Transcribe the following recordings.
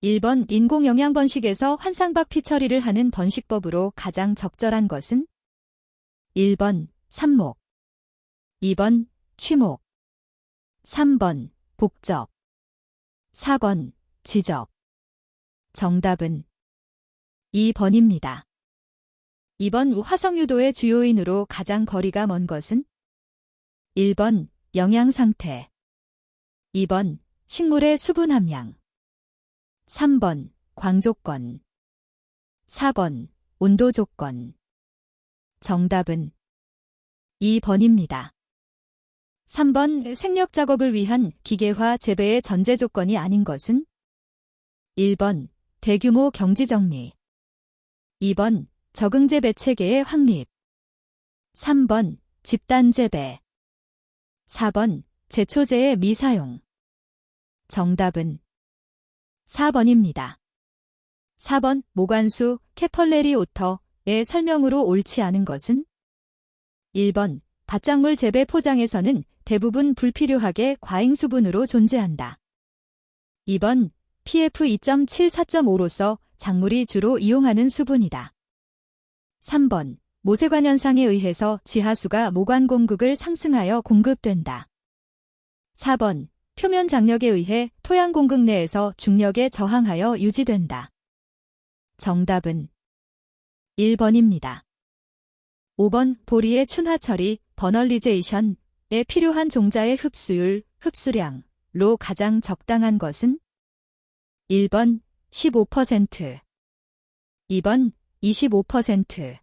1번 인공영양 번식에서 환상박 피 처리를 하는 번식법으로 가장 적절한 것은? 1번 삽목, 2번 취목, 3번 복적, 4번 지적. 정답은 2번입니다. 2번 화석유도의 주요인으로 가장 거리가 먼 것은? 1번 영양상태, 2번 식물의 수분 함량, 3번 광조건, 4번 온도조건. 정답은 2번입니다. 3번 생력 작업을 위한 기계화 재배의 전제 조건이 아닌 것은? 1번 대규모 경지정리, 2번 적응재 배체계의 확립, 3번 집단 재배, 4번 제초제의 미사용. 정답은 4번입니다. 4번 모관수 케펄레리 오터의 설명으로 옳지 않은 것은? 1번 밭작물 재배 포장에서는 대부분 불필요하게 과잉수분으로 존재한다. 2번 pF 2.7-4.5로서 작물이 주로 이용하는 수분이다. 3번 모세관 현상에 의해서 지하수가 모관 공급을 상승하여 공급된다. 4번 표면 장력에 의해 토양 공급 내에서 중력에 저항하여 유지된다. 정답은 1번입니다. 5번 보리의 춘화 처리 버널리제이션에 필요한 종자의 흡수율, 흡수량로 가장 적당한 것은? 1번 15%, 2번 25%,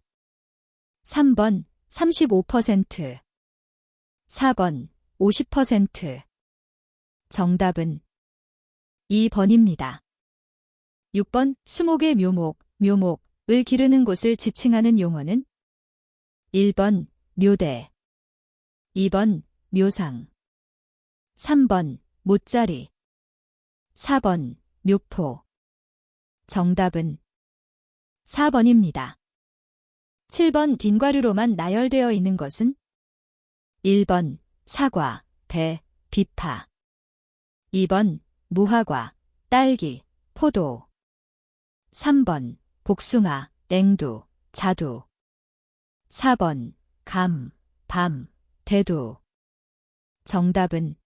3번 35%, 4번 50%. 정답은 2번입니다. 6번 수목의 묘목, 묘목을 기르는 곳을 지칭하는 용어는? 1번 묘대, 2번 묘상, 3번 못자리, 4번 묘포. 정답은 4번입니다. 7번 빈과류로만 나열되어 있는 것은? 1번 사과, 배, 비파, 2번 무화과, 딸기, 포도, 3번 복숭아, 냉두, 자두, 4번 감, 밤, 대두. 정답은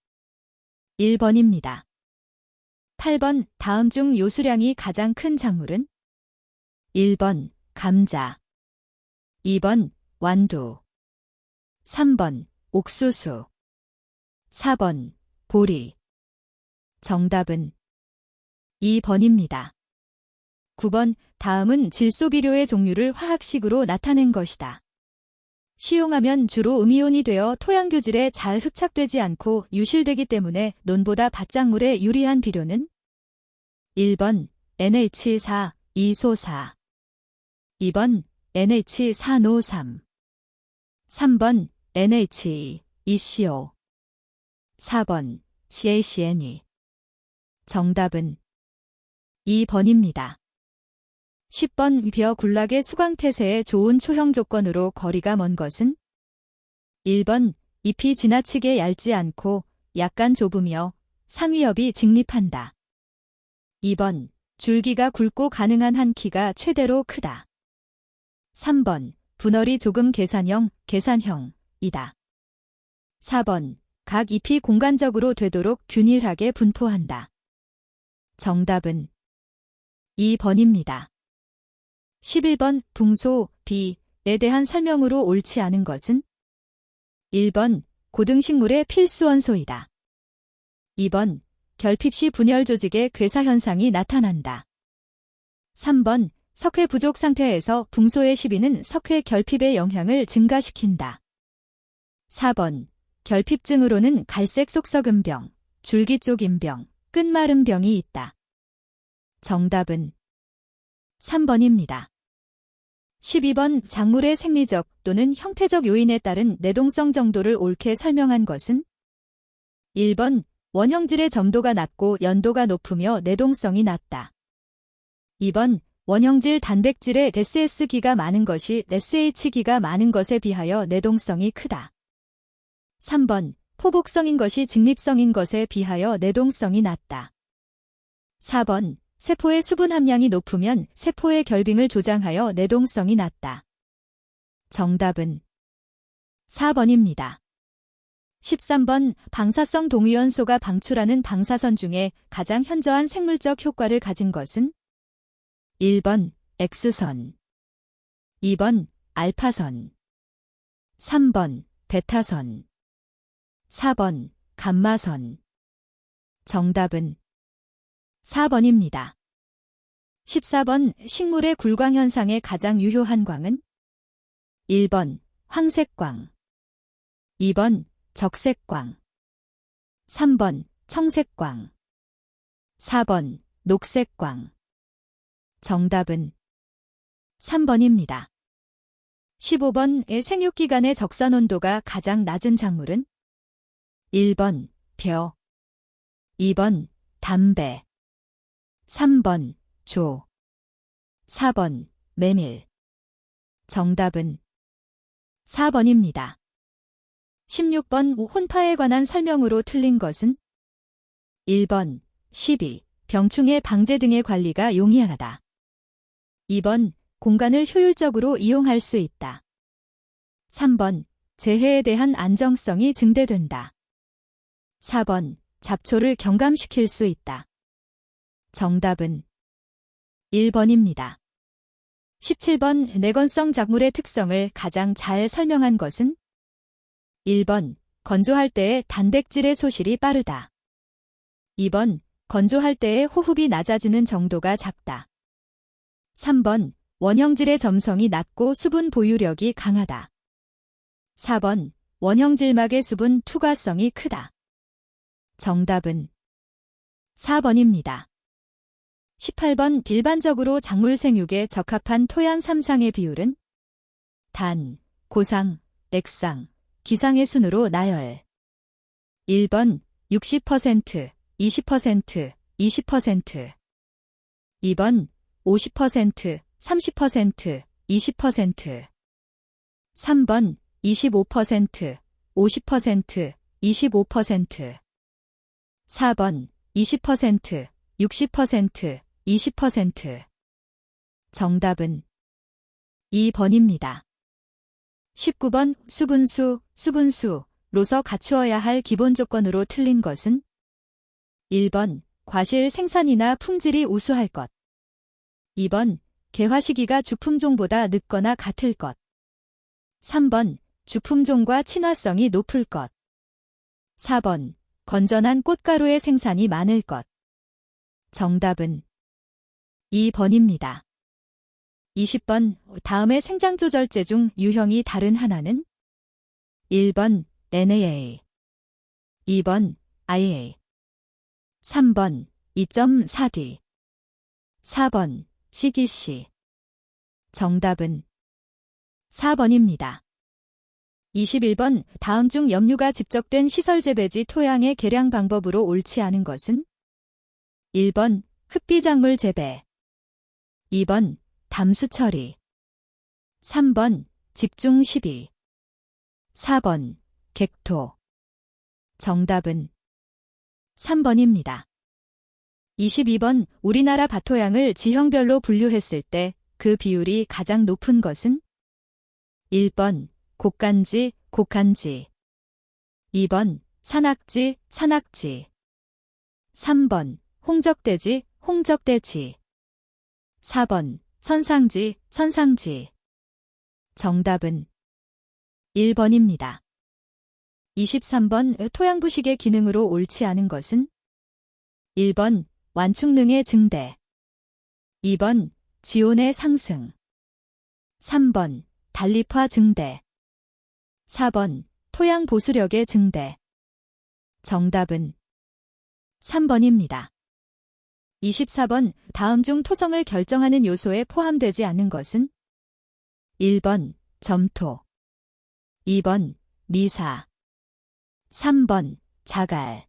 1번입니다. 8번 다음 중 요수량이 가장 큰 작물은? 1번 감자, 2번 완두, 3번 옥수수, 4번 보리. 정답은 2번입니다. 9번 다음은 질소비료의 종류를 화학식으로 나타낸 것이다. 시용하면 주로 음이온이 되어 토양 교질에 잘 흡착되지 않고 유실되기 때문에 논보다 밭작물에 유리한 비료는? 1번 NH4 이소사, 2번 NH4노3, 3번 NH2 이CO, 4번 CaCN2. 정답은 2번입니다. 10번 벼 군락의 수광태세에 좋은 초형 조건으로 거리가 먼 것은? 1번 잎이 지나치게 얇지 않고 약간 좁으며 상위엽이 직립한다. 2번 줄기가 굵고 가능한 한 키가 최대로 크다. 3번 분월이 조금 계산형이다. 4번 각 잎이 공간적으로 되도록 균일하게 분포한다. 정답은 2번입니다. 11번 붕소, 비에 대한 설명으로 옳지 않은 것은? 1번 고등식물의 필수 원소이다. 2번 결핍 시 분열 조직의 괴사 현상이 나타난다. 3번 석회 부족 상태에서 붕소의 시비는 석회 결핍의 영향을 증가시킨다. 4번 결핍증으로는 갈색 속썩음병, 줄기 쪽 인병, 끝마름병이 있다. 정답은 3번입니다. 12번 작물의 생리적 또는 형태적 요인에 따른 내동성 정도를 옳게 설명한 것은? 1번 원형질의 점도가 낮고 연도가 높으며 내동성이 낮다. 2번 원형질 단백질의 SS기가 많은 것이 SH기가 많은 것에 비하여 내동성이 크다. 3번 포복성인 것이 직립성인 것에 비하여 내동성이 낮다. 4번 세포의 수분 함량이 높으면 세포의 결빙을 조장하여 내동성이 낮다. 정답은 4번입니다. 13번 방사성 동위원소가 방출하는 방사선 중에 가장 현저한 생물적 효과를 가진 것은 1번 X선, 2번 알파선, 3번 베타선, 4번 감마선. 정답은 4번입니다. 14번 식물의 굴광 현상의 가장 유효한 광은 1번 황색광, 2번 적색광, 3번 청색광, 4번 녹색광. 정답은 3번입니다. 15번의 생육기간의 적산 온도가 가장 낮은 작물은 1번 벼, 2번 담배, 3번 조, 4번 메밀. 정답은 4번입니다. 16번 혼파에 관한 설명으로 틀린 것은 1번 시비, 병충해 방제 등의 관리가 용이하다. 2번 공간을 효율적으로 이용할 수 있다. 3번 재해에 대한 안정성이 증대된다. 4번 잡초를 경감시킬 수 있다. 정답은 1번입니다. 17번 내건성 작물의 특성을 가장 잘 설명한 것은 1번 건조할 때의 단백질의 소실이 빠르다. 2번 건조할 때의 호흡이 낮아지는 정도가 작다. 3번 원형질의 점성이 낮고 수분 보유력이 강하다. 4번 원형질막의 수분 투과성이 크다. 정답은 4번입니다. 18번 일반적으로 작물 생육에 적합한 토양 3상의 비율은 단, 고상, 액상, 기상의 순으로 나열. 1번 60%, 20%, 20%. 2번 50%, 30%, 20%. 3번 25%, 50%, 25%. 4번 20%, 60%, 20%. 정답은 2번입니다. 19번 수분수로서 갖추어야 할 기본 조건으로 틀린 것은 1번 과실 생산이나 품질이 우수할 것. 2번 개화 시기가 주품종보다 늦거나 같을 것. 3번 주품종과 친화성이 높을 것. 4번 건전한 꽃가루의 생산이 많을 것. 정답은 2번입니다. 20번 다음의 생장조절제 중 유형이 다른 하나는 1번 NAA, 2번 IA, 3번 2.4D, 4번 CGC. 정답은 4번입니다. 21번 다음 중 염류가 집적된 시설재배지 토양의 개량 방법으로 옳지 않은 것은 1번 흑비작물 재배, 2번 담수 처리, 3번 집중 시비, 4번 객토. 정답은 3번입니다. 22번 우리나라 밭토양을 지형별로 분류했을 때 그 비율이 가장 높은 것은 1번 곡간지, 곡간지, 2번 산악지, 산악지, 3번 홍적대지, 홍적대지, 4번 선상지, 선상지. 정답은 1번입니다. 23번 토양 부식의 기능으로 옳지 않은 것은 1번 완충능의 증대, 2번 지온의 상승, 3번 단립화 증대, 4번 토양 보수력의 증대. 정답은 3번입니다. 24번 다음 중 토성을 결정하는 요소에 포함되지 않은 것은 1번 점토, 2번 미사, 3번 자갈,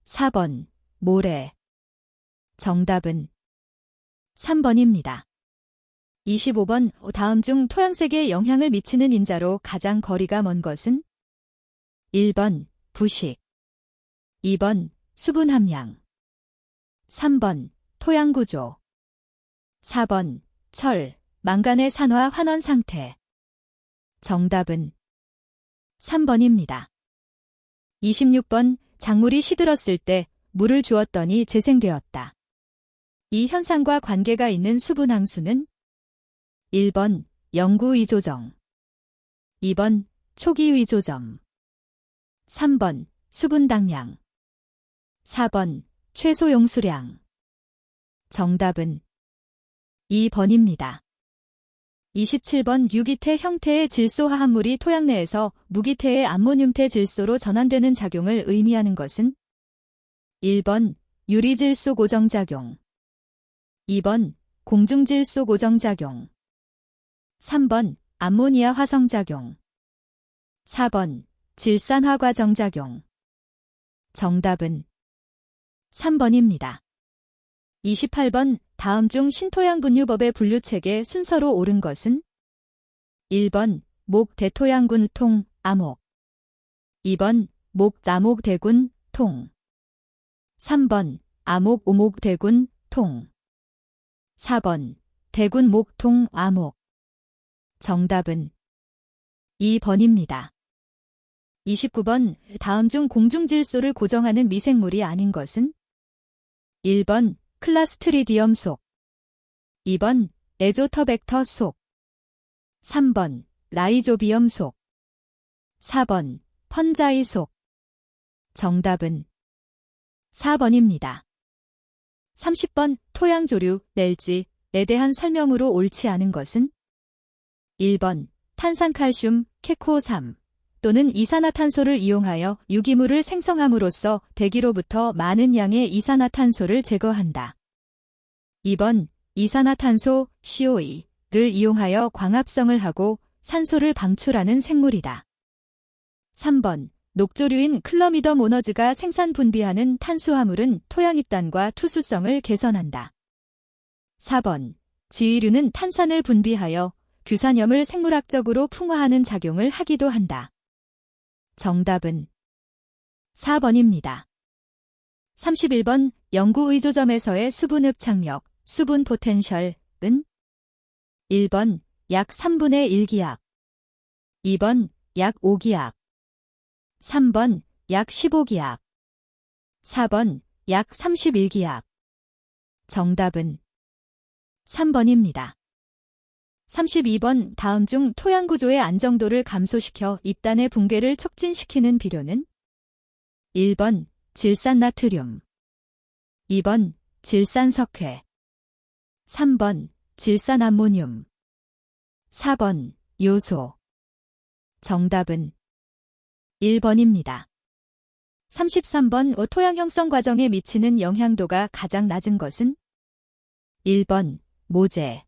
4번 모래. 정답은 3번입니다. 25번 다음 중 토양색에 영향을 미치는 인자로 가장 거리가 먼 것은 1번 부식, 2번 수분 함량, 3번 토양 구조. 4번 철, 망간의 산화 환원 상태. 정답은 3번입니다. 26번 작물이 시들었을 때 물을 주었더니 재생되었다. 이 현상과 관계가 있는 수분 항수는 1번 영구 위조정, 2번 초기 위조점, 3번 수분 당량, 4번 최소 용수량. 정답은 2번입니다. 27번 유기태 형태의 질소 화합물이 토양 내에서 무기태의 암모늄태 질소로 전환되는 작용을 의미하는 것은 1번 유리질소 고정작용, 2번 공중질소 고정작용, 3번 암모니아 화성작용, 4번 질산화 과정작용. 정답은 3번입니다. 28번 다음 중 신토양 분류법의 분류책에 순서로 옳은 것은 1번 목 대토양군 통 암목, 2번 목 남목 대군 통, 3번 암목 오목 대군 통, 4번 대군 목통 암목. 정답은 2번입니다. 29번 다음 중 공중질소를 고정하는 미생물이 아닌 것은 1번 클라스트리디엄 속, 2번 에조터벡터 속, 3번 라이조비엄 속, 4번 펀자이 속. 정답은 4번입니다. 30번 토양 조류, 넬지에 대한 설명으로 옳지 않은 것은 1번 탄산칼슘, 케코3 또는 이산화탄소를 이용하여 유기물을 생성함으로써 대기로부터 많은 양의 이산화탄소를 제거한다. 2번 이산화탄소, CO2를 이용하여 광합성을 하고 산소를 방출하는 생물이다. 3번 녹조류인 클러미더 모너즈가 생산 분비하는 탄수화물은 토양 입단과 투수성을 개선한다. 4번 지위류는 탄산을 분비하여 규산염을 생물학적으로 풍화하는 작용을 하기도 한다. 정답은 4번입니다. 31번 영구의조점에서의 수분 흡착력, 수분 포텐셜은 1번 약 3분의 1기압, 2번 약 5기압, 3번 약 15기압, 4번 약 31기압. 정답은 3번입니다. 32번 다음 중 토양 구조의 안정도를 감소시켜 입단의 붕괴를 촉진시키는 비료는 1번 질산나트륨, 2번 질산석회, 3번 질산암모늄, 4번 요소. 정답은 1번입니다. 33번 토양 형성 과정에 미치는 영향도가 가장 낮은 것은 1번 모재,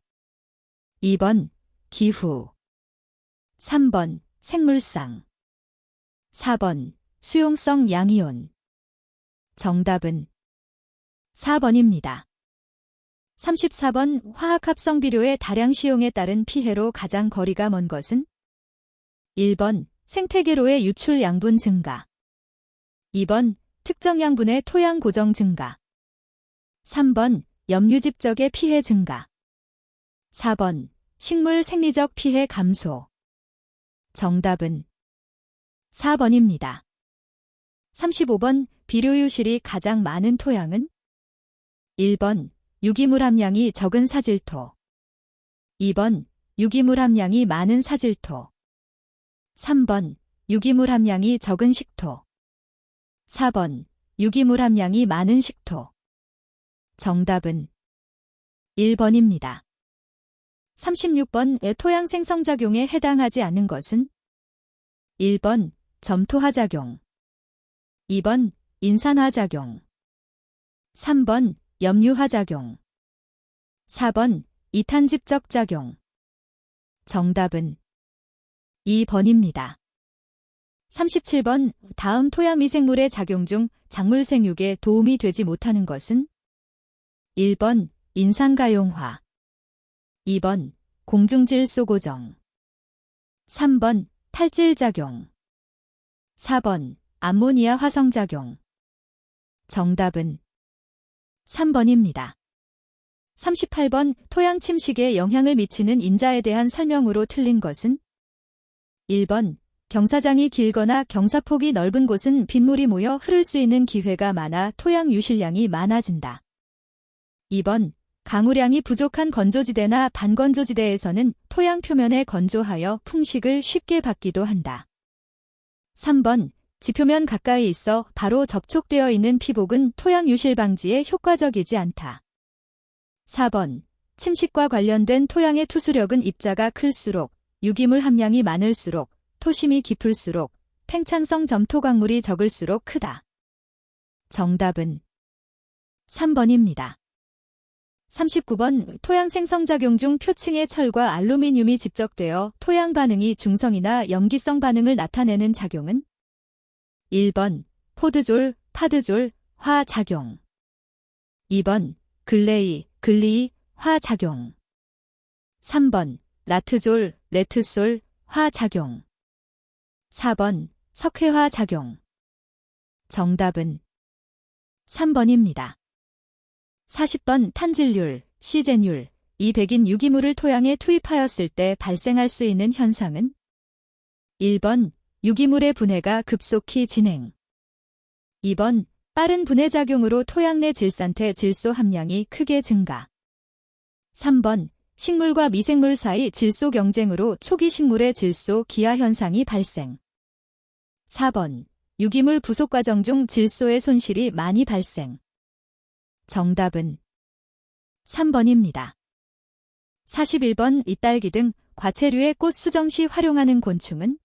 2번 기후, 3번 생물상, 4번 수용성 양이온. 정답은 4번입니다. 34번 화학합성 비료의 다량使用에 따른 피해로 가장 거리가 먼 것은 1번 생태계로의 유출 양분 증가, 2번 특정 양분의 토양 고정 증가, 3번 염류집적의 피해 증가, 4번 식물 생리적 피해 감소. 정답은 4번입니다. 35번 비료유실이 가장 많은 토양은 1번 유기물 함량이 적은 사질토, 2번 유기물 함량이 많은 사질토, 3번 유기물 함량이 적은 식토, 4번 유기물 함량이 많은 식토. 정답은 1번입니다. 36번 토양 생성작용에 해당하지 않는 것은 1번 점토화작용, 2번 인산화작용, 3번 염류화작용, 4번 이탄집적작용. 정답은 2번입니다. 37번 다음 토양 미생물의 작용 중 작물 생육에 도움이 되지 못하는 것은 1번 인산가용화, 2번 공중질소 고정, 3번 탈질작용, 4번 암모니아 화성작용. 정답은 3번입니다. 38번 토양 침식에 영향을 미치는 인자에 대한 설명으로 틀린 것은 1번 경사장이 길거나 경사폭이 넓은 곳은 빗물이 모여 흐를 수 있는 기회가 많아 토양 유실량이 많아진다. 2번 강우량이 부족한 건조지대나 반건조지대에서는 토양 표면에 건조하여 풍식을 쉽게 받기도 한다. 3번 지표면 가까이 있어 바로 접촉되어 있는 피복은 토양 유실 방지에 효과적이지 않다. 4번 침식과 관련된 토양의 투수력은 입자가 클수록 유기물 함량이 많을수록 토심이 깊을수록 팽창성 점토광물이 적을수록 크다. 정답은 3번입니다. 39번 토양 생성작용 중 표층의 철과 알루미늄이 집적되어 토양 반응이 중성이나 염기성 반응을 나타내는 작용은 1번 포드졸, 파드졸, 화작용 2번 글리이, 화작용 3번 라트졸, 레트솔, 화작용 4번 석회화작용 정답은 3번입니다. 40번 탄질률, 시제률, 이 백인 유기물을 토양에 투입하였을 때 발생할 수 있는 현상은 1번 유기물의 분해가 급속히 진행 2번 빠른 분해작용으로 토양 내 질산태 질소 함량이 크게 증가 3번 식물과 미생물 사이 질소 경쟁으로 초기 식물의 질소 기하 현상이 발생 4번 유기물 부속 과정 중 질소의 손실이 많이 발생 정답은 3번입니다. 41번 이딸기 등 과채류의 꽃 수정 시 활용하는 곤충은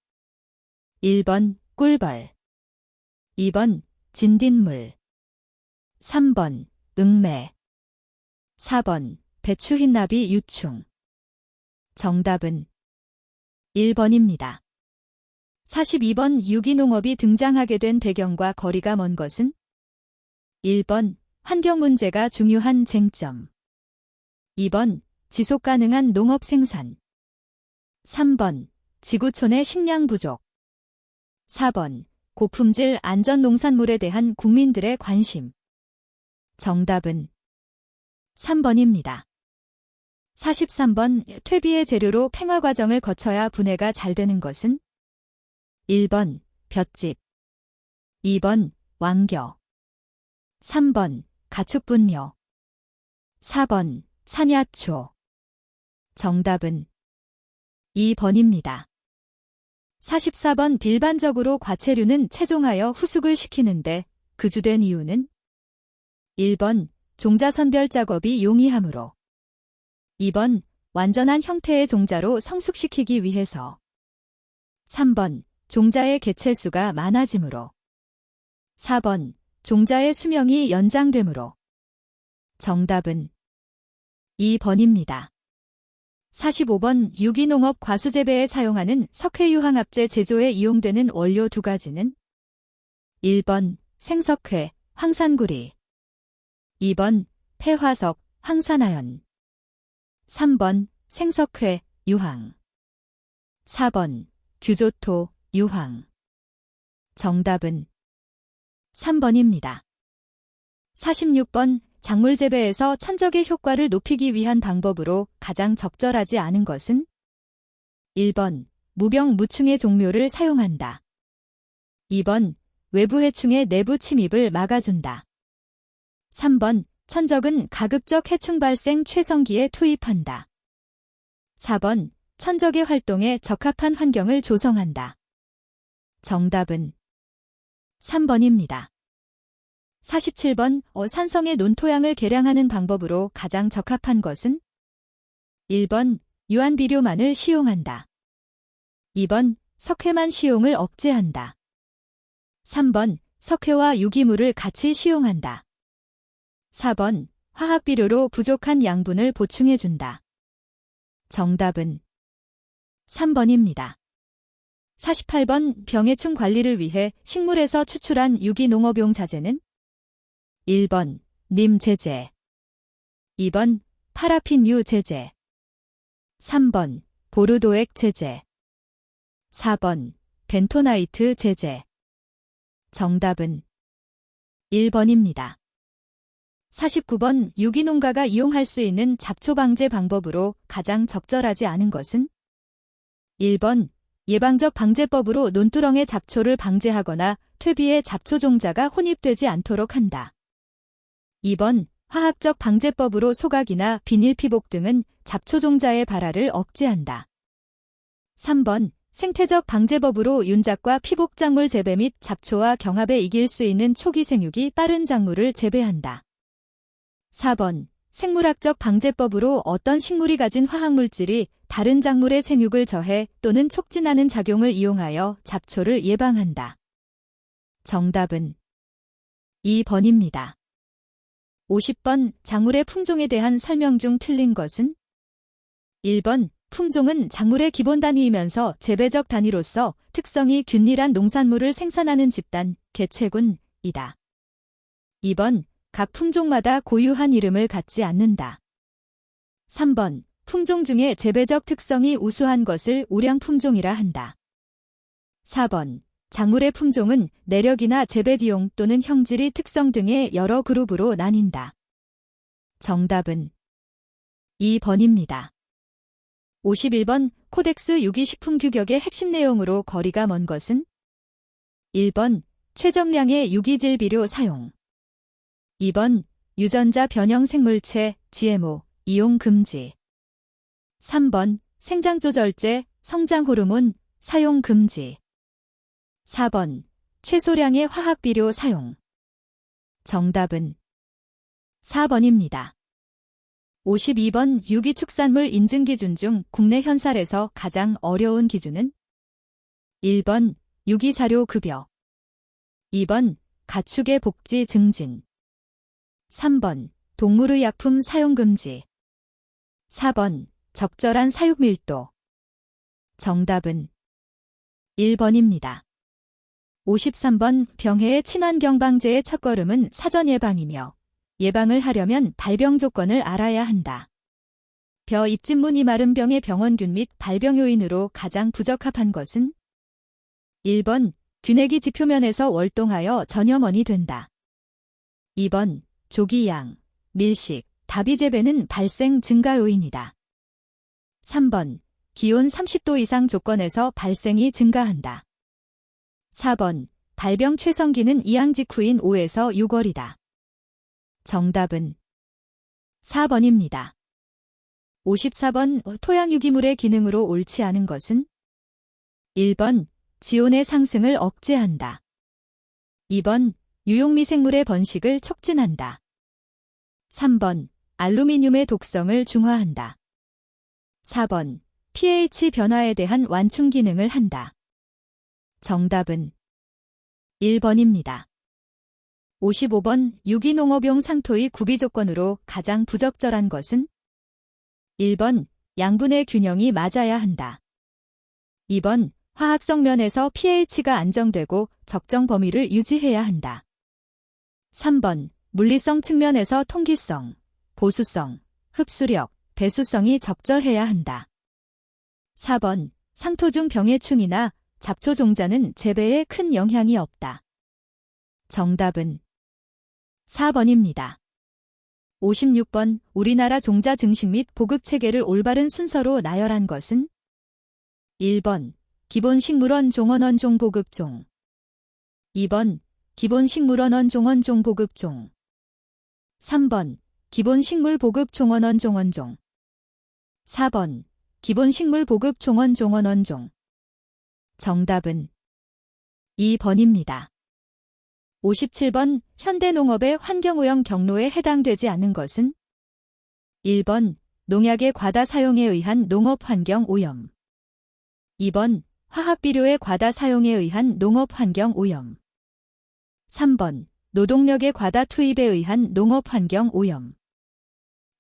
1번 꿀벌 2번 진딧물 3번 응매 4번 배추흰나비 유충 정답은 1번입니다. 42번 유기농업이 등장하게 된 배경과 거리가 먼 것은 1번 환경 문제가 중요한 쟁점 2번 지속 가능한 농업 생산 3번 지구촌의 식량 부족 4번 고품질 안전 농산물에 대한 국민들의 관심 정답은 3번입니다. 43번 퇴비의 재료로 팽화 과정을 거쳐야 분해가 잘 되는 것은 1번 볏짚 2번 왕겨 3번 가축분뇨 4번 산야초 정답은 2번입니다. 44번 일반적으로 과채류는 채종하여 후숙을 시키는데 그 주된 이유는 1번 종자 선별 작업이 용이하므로 2번 완전한 형태의 종자로 성숙시키기 위해서 3번 종자의 개체수가 많아지므로 4번 종자의 수명이 연장되므로 정답은 2번입니다. 45번 유기농업 과수재배에 사용하는 석회유황합제 제조에 이용되는 원료 두 가지는 1번 생석회, 황산구리 2번 폐화석, 황산화연 3번 생석회, 유황 4번 규조토, 유황 정답은 3번입니다. 46번 작물 재배에서 천적의 효과를 높이기 위한 방법으로 가장 적절하지 않은 것은 1번 무병 무충의 종묘를 사용한다. 2번 외부 해충의 내부 침입을 막아준다. 3번 천적은 가급적 해충 발생 최성기에 투입한다. 4번 천적의 활동에 적합한 환경을 조성한다. 정답은 3번입니다. 47번 산성의 논토양을 개량하는 방법으로 가장 적합한 것은 1번 유한비료만을 시용한다. 2번 석회만 시용을 억제한다. 3번 석회와 유기물을 같이 시용한다. 4번 화학비료로 부족한 양분을 보충해준다. 정답은 3번입니다. 48번 병해충 관리를 위해 식물에서 추출한 유기농업용 자재는 1번 님 제제 2번 파라핀유 제제 3번 보르도액 제제 4번 벤토나이트 제제 정답은 1번입니다. 49번 유기농가가 이용할 수 있는 잡초 방제 방법으로 가장 적절하지 않은 것은? 1번 예방적 방제법으로 논두렁의 잡초를 방제하거나 퇴비에 잡초 종자가 혼입되지 않도록 한다. 2번 화학적 방제법으로 소각이나 비닐 피복 등은 잡초 종자의 발화를 억제한다. 3번 생태적 방제법으로 윤작과 피복작물 재배 및 잡초와 경합에 이길 수 있는 초기 생육이 빠른 작물을 재배한다. 4번 생물학적 방제법으로 어떤 식물이 가진 화학물질이 다른 작물의 생육을 저해 또는 촉진하는 작용을 이용하여 잡초를 예방한다. 정답은 2번입니다. 50번 작물의 품종에 대한 설명 중 틀린 것은? 1번 품종은 작물의 기본 단위이면서 재배적 단위로서 특성이 균일한 농산물을 생산하는 집단, 개체군이다. 2번 각 품종마다 고유한 이름을 갖지 않는다. 3번 품종 중에 재배적 특성이 우수한 것을 우량 품종이라 한다. 4번 작물의 품종은 내력이나 재배비용 또는 형질이 특성 등의 여러 그룹으로 나뉜다. 정답은 2번입니다. 51번 코덱스 유기식품규격의 핵심 내용으로 거리가 먼 것은? 1번 최정량의 유기질 비료 사용. 2번 유전자 변형 생물체 GMO 이용 금지. 3번 생장조절제 성장 호르몬 사용 금지. 4번 최소량의 화학비료 사용. 정답은 4번입니다. 52번 유기축산물 인증기준 중 국내 현살에서 가장 어려운 기준은? 1번 유기사료 급여. 2번 가축의 복지 증진. 3번 동물의약품 사용 금지. 4번 적절한 사육 밀도. 정답은 1번입니다. 53번 병해의 친환경 방제의 첫걸음은 사전 예방이며 예방을 하려면 발병 조건을 알아야 한다. 벼 입진무늬 마른 병의 병원균 및 발병 요인으로 가장 부적합한 것은? 1번 균핵이 지표면에서 월동하여 전염원이 된다. 2번 조기양, 밀식, 다비 재배는 발생 증가 요인이다. 3번 기온 30도 이상 조건에서 발생이 증가한다. 4번 발병 최성기는 이양 직후인 5에서 6월이다. 정답은 4번입니다. 54번 토양 유기물의 기능으로 옳지 않은 것은? 1번 지온의 상승을 억제한다. 2번 유용미생물의 번식을 촉진한다. 3번 알루미늄의 독성을 중화한다. 4번 pH 변화에 대한 완충 기능을 한다. 정답은 1번입니다. 55번 유기농업용 상토의 구비 조건으로 가장 부적절한 것은? 1번 양분의 균형이 맞아야 한다. 2번 화학성 면에서 pH가 안정되고 적정 범위를 유지해야 한다. 3번 물리성 측면에서 통기성, 보수성, 흡수력, 배수성이 적절해야 한다. 4번 상토 중 병해충이나 잡초 종자는 재배에 큰 영향이 없다. 정답은 4번입니다. 56번 우리나라 종자 증식 및 보급 체계를 올바른 순서로 나열한 것은? 1번 기본식물원 종원원 종 보급종. 2번 기본식물원원 종원 종 보급종. 3번 기본식물 보급 종원원 종원종. 4번 기본식물 보급 종원 종원원 종. 정답은 2번입니다. 57번 현대농업의 환경오염 경로에 해당되지 않는 것은? 1번 농약의 과다 사용에 의한 농업환경오염. 2번 화학비료의 과다 사용에 의한 농업환경오염. 3번 노동력의 과다 투입에 의한 농업환경오염.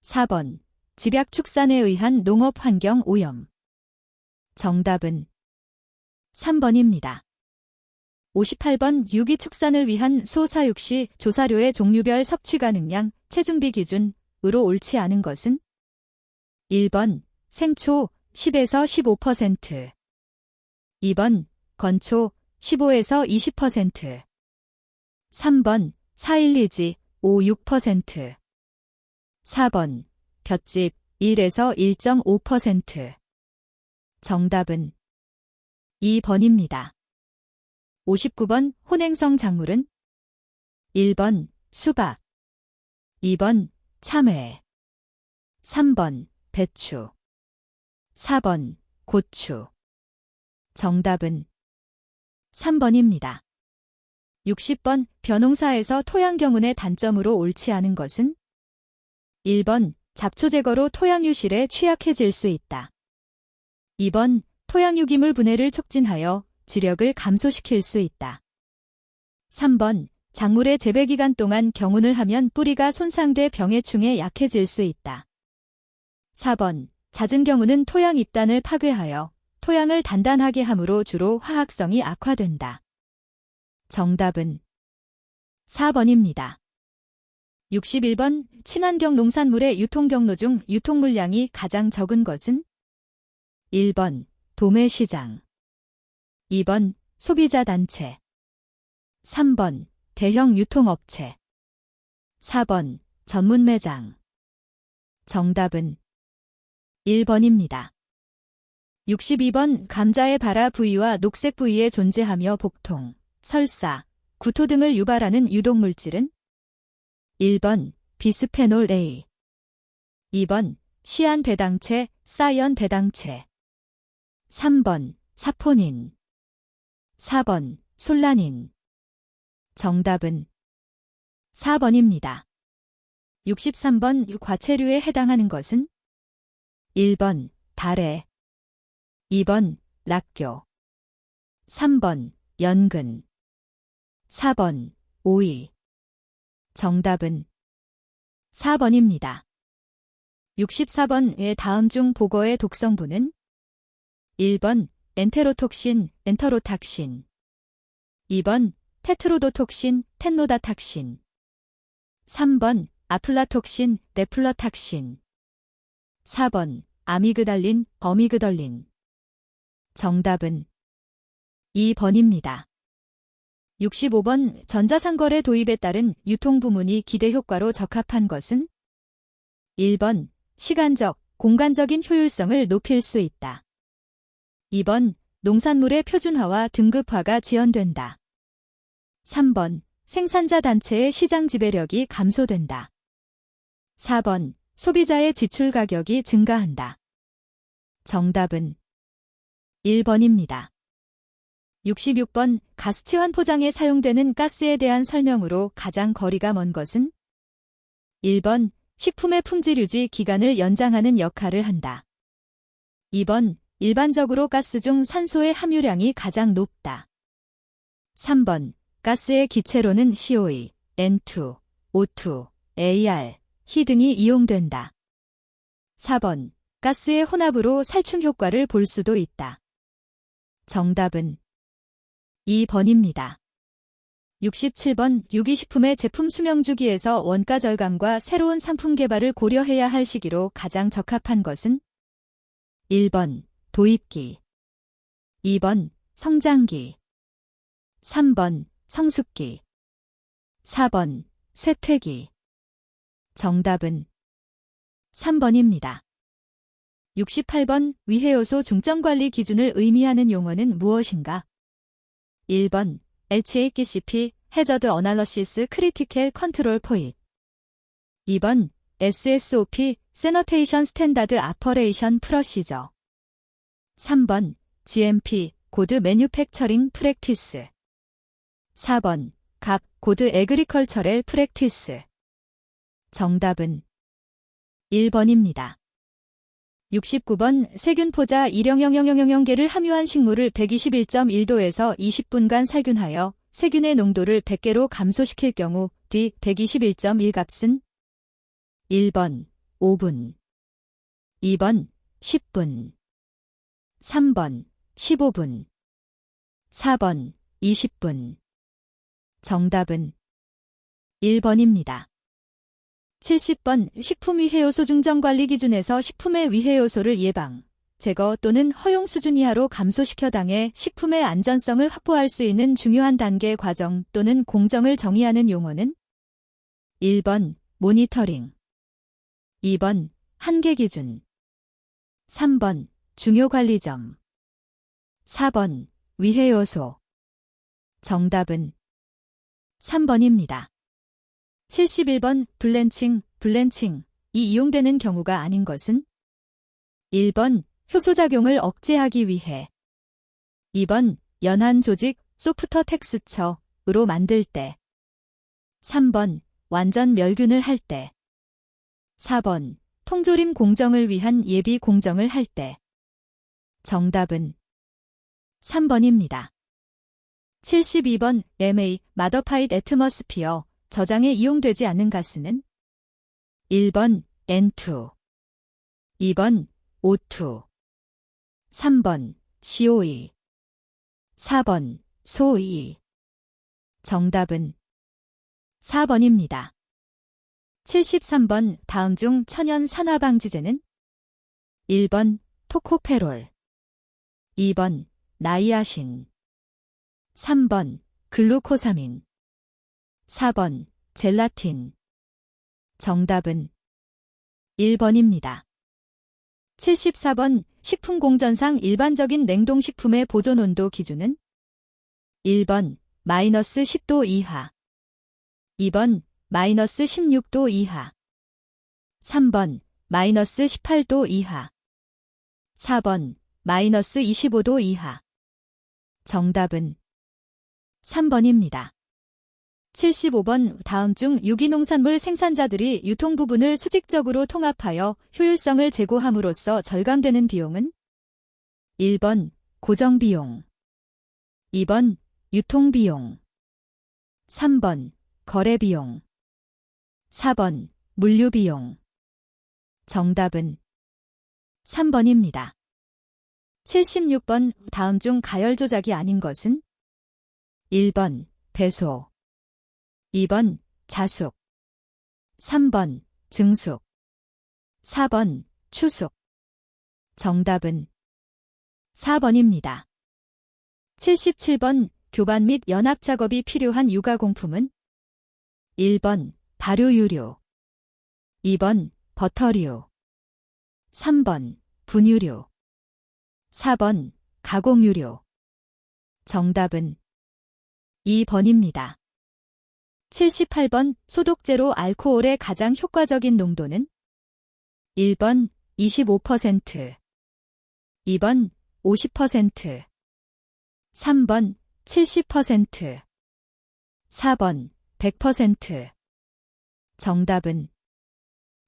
4번 집약축산에 의한 농업환경오염. 정답은 3번입니다. 58번 유기축산을 위한 소사육 시 조사료의 종류별 섭취 가능량, 체중비 기준으로 옳지 않은 것은? 1번 생초 10에서 15%. 2번 건초 15에서 20%. 3번 412지 5, 6%. 4번 볏짚 1에서 1.5%. 정답은 2번입니다. 59번 혼행성 작물은 1번 수박, 2번 참외, 3번 배추, 4번 고추. 정답은 3번입니다. 60번 벼농사에서 토양 경운의 단점으로 옳지 않은 것은 1번 잡초 제거로 토양 유실에 취약해질 수 있다. 2번 토양 유기물 분해를 촉진하여 지력을 감소시킬 수 있다. 3번 작물의 재배 기간 동안 경운을 하면 뿌리가 손상돼 병해충에 약해질 수 있다. 4번 잦은 경운은 토양 입단을 파괴하여 토양을 단단하게 함으로 주로 화학성이 악화된다. 정답은 4번입니다. 61번 친환경 농산물의 유통 경로 중 유통 물량이 가장 적은 것은 1번 도매시장, 2번 소비자 단체, 3번 대형 유통업체, 4번 전문 매장. 정답은 1번입니다. 62번 감자의 발아 부위와 녹색 부위에 존재하며 복통, 설사, 구토 등을 유발하는 유독물질은 1번 비스페놀 A, 2번 시안 배당체, 사이언 배당체, 3번 사포닌, 4번 솔라닌. 정답은 4번입니다. 63번 과체류에 해당하는 것은 1번 달래, 2번 락교, 3번 연근, 4번 오이. 정답은 4번입니다. 64번의 다음 중 복어의 독성분은 1번 엔테로톡신, 엔터로탁신, 2번 테트로도톡신, 텐노다탁신, 3번 아플라톡신, 네플러탁신, 4번 아미그달린, 어미그덜린. 정답은 2번입니다. 65번 전자상거래 도입에 따른 유통부문이 기대효과로 적합한 것은 1번 시간적, 공간적인 효율성을 높일 수 있다. 2번 농산물의 표준화와 등급화가 지연된다. 3번 생산자 단체의 시장 지배력이 감소된다. 4번 소비자의 지출 가격이 증가한다. 정답은 1번입니다. 66번 가스치환 포장에 사용되는 가스에 대한 설명으로 가장 거리가 먼 것은 1번 식품의 품질 유지 기간을 연장하는 역할을 한다. 2번 일반적으로 가스 중 산소의 함유량이 가장 높다. 3번 가스의 기체로는 CO2, N2, O2, AR, 희 등이 이용된다. 4번 가스의 혼합으로 살충 효과를 볼 수도 있다. 정답은 2번입니다. 67번 유기식품의 제품 수명 주기에서 원가 절감과 새로운 상품 개발을 고려해야 할 시기로 가장 적합한 것은 1번 도입기, 2번 성장기, 3번 성숙기, 4번 쇠퇴기. 정답은 3번입니다. 68번 위해요소 중점관리 기준을 의미하는 용어는 무엇인가? 1번 HACCP 해저드 어널러시스 크리티컬 컨트롤 포인트, 2번 SSOP 세너테이션 스탠다드 아퍼레이션 프로시저, 3번 GMP 고드 매뉴팩처링 프랙티스, 4번 갑 고드 에그리컬처럴 프랙티스. 정답은 1번입니다. 69번 세균포자 1000000개를 함유한 식물을 121.1도에서 20분간 살균하여 세균의 농도를 100개로 감소시킬 경우 D 121.1 값은 1번 5분, 2번 10분, 3번 15분, 4번 20분. 정답은 1번입니다. 70번 식품위해요소 중점관리 기준에서 식품의 위해요소를 예방, 제거 또는 허용 수준 이하로 감소시켜 당해 식품의 안전성을 확보할 수 있는 중요한 단계 과정 또는 공정을 정의하는 용어는 1번 모니터링, 2번 한계 기준. 3번 중요 관리점. 4번 위해 요소. 정답은 3번입니다. 71번 블렌칭이 이용되는 경우가 아닌 것은 1번 효소작용을 억제하기 위해. 2번 연한 조직 소프터 텍스처로 만들 때. 3번 완전 멸균을 할 때. 4번 통조림 공정을 위한 예비 공정을 할 때. 정답은 3번입니다. 72번 MA 마더파이드 애트머스피어 저장에 이용되지 않는 가스는 1번 N2, 2번 O2, 3번 CO2, 4번 SO2. 정답은 4번입니다. 73번 다음 중 천연 산화방지제는 1번 토코페롤, 2번 나이아신, 3번 글루코사민, 4번 젤라틴. 정답은 1번입니다. 74번 식품공전상 일반적인 냉동식품의 보존온도 기준은 1번 마이너스 10도 이하, 2번 마이너스 16도 이하, 3번 마이너스 18도 이하, 4번 마이너스 25도 이하. 정답은 3번입니다. 75번 다음 중 유기농산물 생산자들이 유통 부분을 수직적으로 통합하여 효율성을 제고함으로써 절감되는 비용은 1번 고정비용, 2번 유통비용, 3번 거래비용, 4번 물류비용. 정답은 3번입니다. 76번 다음 중 가열 조작이 아닌 것은 1번 배소, 2번 자숙, 3번 증숙, 4번 추숙. 정답은 4번입니다. 77번 교반 및 연합 작업이 필요한 유가공품은 1번 발효유류, 2번 버터류, 3번 분유류, 4번 가공유류. 정답은 2번입니다. 78번 소독제로 알코올의 가장 효과적인 농도는 1번 25%, 2번 50%, 3번 70%, 4번 100%. 정답은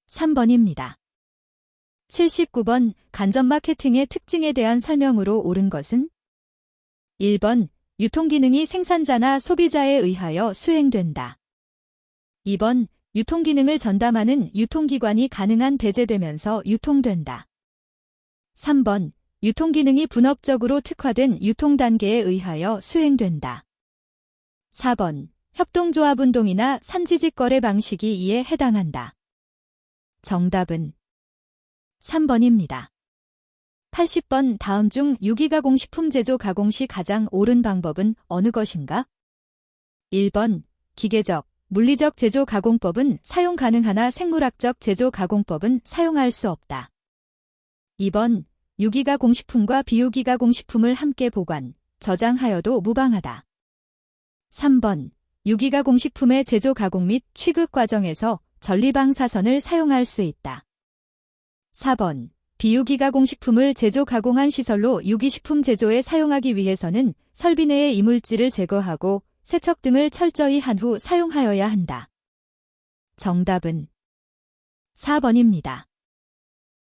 3번입니다. 79번 간접 마케팅의 특징에 대한 설명으로 옳은 것은 1번 유통기능이 생산자나 소비자에 의하여 수행된다. 2번 유통기능을 전담하는 유통기관이 가능한 배제되면서 유통된다. 3번 유통기능이 분업적으로 특화된 유통단계에 의하여 수행된다. 4번 협동조합운동이나 산지직 거래 방식이 이에 해당한다. 정답은 3번입니다. 80번 다음 중 유기가공식품 제조 가공 시 가장 옳은 방법은 어느 것인가? 1번 기계적, 물리적 제조 가공법은 사용 가능하나 생물학적 제조 가공법은 사용할 수 없다. 2번 유기가공식품과 비유기가공식품을 함께 보관, 저장하여도 무방하다. 3번 유기가공식품의 제조 가공 및 취급 과정에서 전리방사선을 사용할 수 있다. 4번 비유기가공식품을 제조 가공한 시설로 유기식품 제조에 사용하기 위해서는 설비 내의 이물질을 제거하고 세척 등을 철저히 한 후 사용하여야 한다. 정답은 4번입니다.